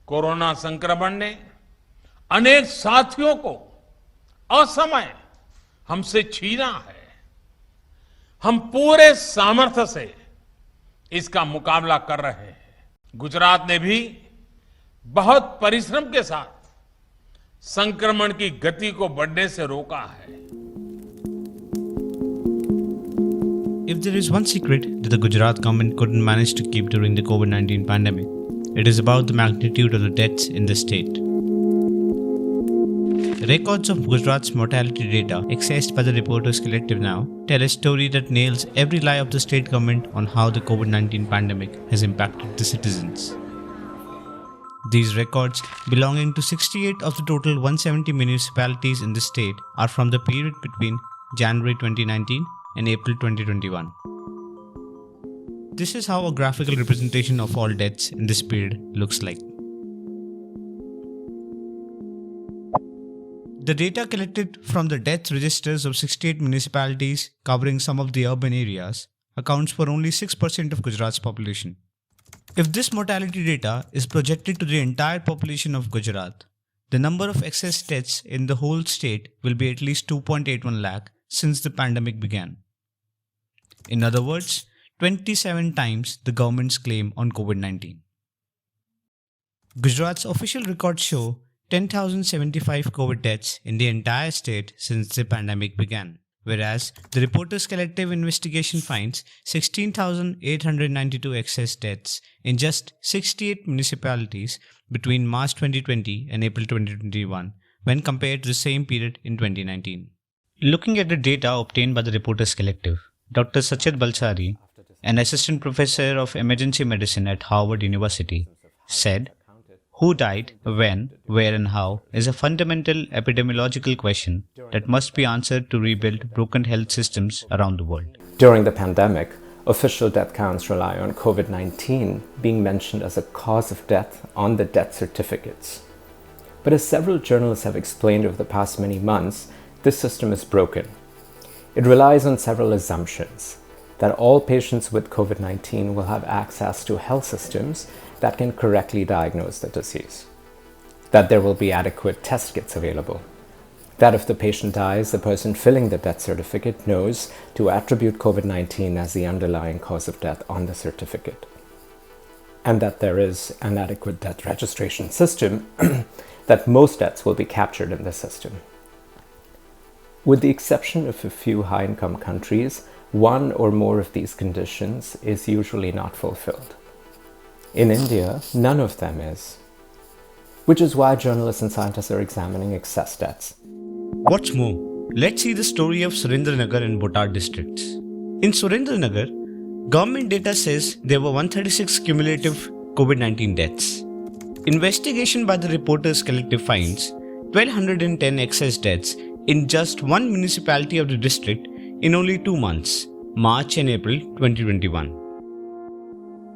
Corona संक्रमण ने अनेक साथियों को असमय हमसे छीना है। हम पूरे सामर्थ्य से इसका मुकाबला कर रहे हैं। गुजरात ने भी बहुत परिश्रम के साथ संक्रमण की गति को बढ़ने से रोका है। If there is one secret that the Gujarat government couldn't manage to keep during the COVID-19 pandemic, it is about the magnitude of the deaths in the state. Records of Gujarat's mortality data, accessed by the Reporters Collective now, tell a story that nails every lie of the state government on how the COVID-19 pandemic has impacted the citizens. These records, belonging to 68 of the total 170 municipalities in the state, are from the period between January 2019 and April 2021. This is how a graphical representation of all deaths in this period looks like. The data collected from the death registers of 68 municipalities covering some of the urban areas accounts for only 6% of Gujarat's population. If this mortality data is projected to the entire population of Gujarat, the number of excess deaths in the whole state will be at least 2.81 lakh since the pandemic began. In other words, 27 times the government's claim on COVID-19. Gujarat's official records show 10,075 COVID deaths in the entire state since the pandemic began, whereas the Reporters Collective investigation finds 16,892 excess deaths in just 68 municipalities between March 2020 and April 2021 when compared to the same period in 2019. Looking at the data obtained by the Reporters Collective, Dr. Sachet Balsari, an assistant professor of emergency medicine at Harvard University, said, "Who died, when, where and how is a fundamental epidemiological question that must be answered to rebuild broken health systems around the world." During the pandemic, official death counts rely on COVID-19 being mentioned as a cause of death on the death certificates. But as several journalists have explained over the past many months, this system is broken. It relies on several assumptions: that all patients with COVID-19 will have access to health systems that can correctly diagnose the disease, that there will be adequate test kits available, that if the patient dies, the person filling the death certificate knows to attribute COVID-19 as the underlying cause of death on the certificate, and that there is an adequate death registration system, that most deaths will be captured in the system. With the exception of a few high-income countries, one or more of these conditions is usually not fulfilled. In India, none of them is, which is why journalists and scientists are examining excess deaths. What's more, let's see the story of Surendranagar and Botad districts. In Surendranagar, government data says there were 136 cumulative COVID-19 deaths. Investigation by the Reporters Collective finds 1,210 excess deaths in just one municipality of the district in only 2 months, March and April 2021.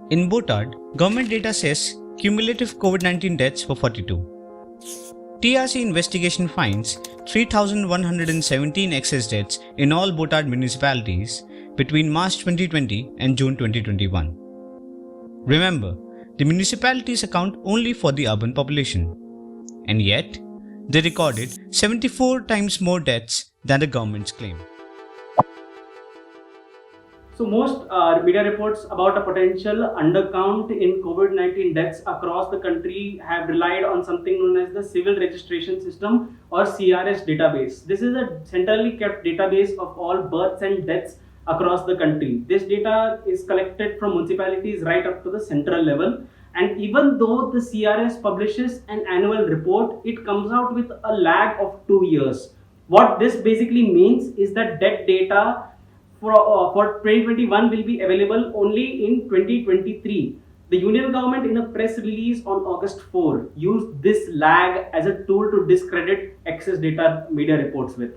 In Botad, government data says cumulative COVID-19 deaths were 42. TRC investigation finds 3,117 excess deaths in all Botad municipalities between March 2020 and June 2021. Remember, the municipalities account only for the urban population, and yet they recorded 74 times more deaths than the government's claim. So most media reports about a potential undercount in COVID-19 deaths across the country have relied on something known as the Civil Registration System or CRS Database. This is a centrally kept database of all births and deaths across the country. This data is collected from municipalities right up to the central level. And even though the CRS publishes an annual report, it comes out with a lag of 2 years. What this basically means is that death data for 2021 will be available only in 2023. The Union government, in a press release on August 4, used this lag as a tool to discredit excess data media reports with.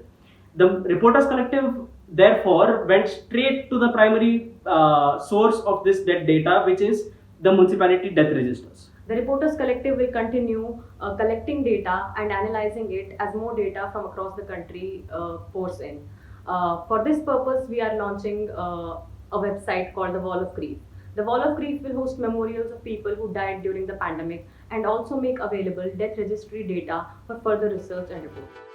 The Reporters Collective therefore went straight to the primary source of this death data, which is the municipality death registers. The Reporters Collective will continue collecting data and analyzing it as more data from across the country pours in. For this purpose, we are launching a website called the Wall of Grief. The Wall of Grief will host memorials of people who died during the pandemic and also make available death registry data for further research and report.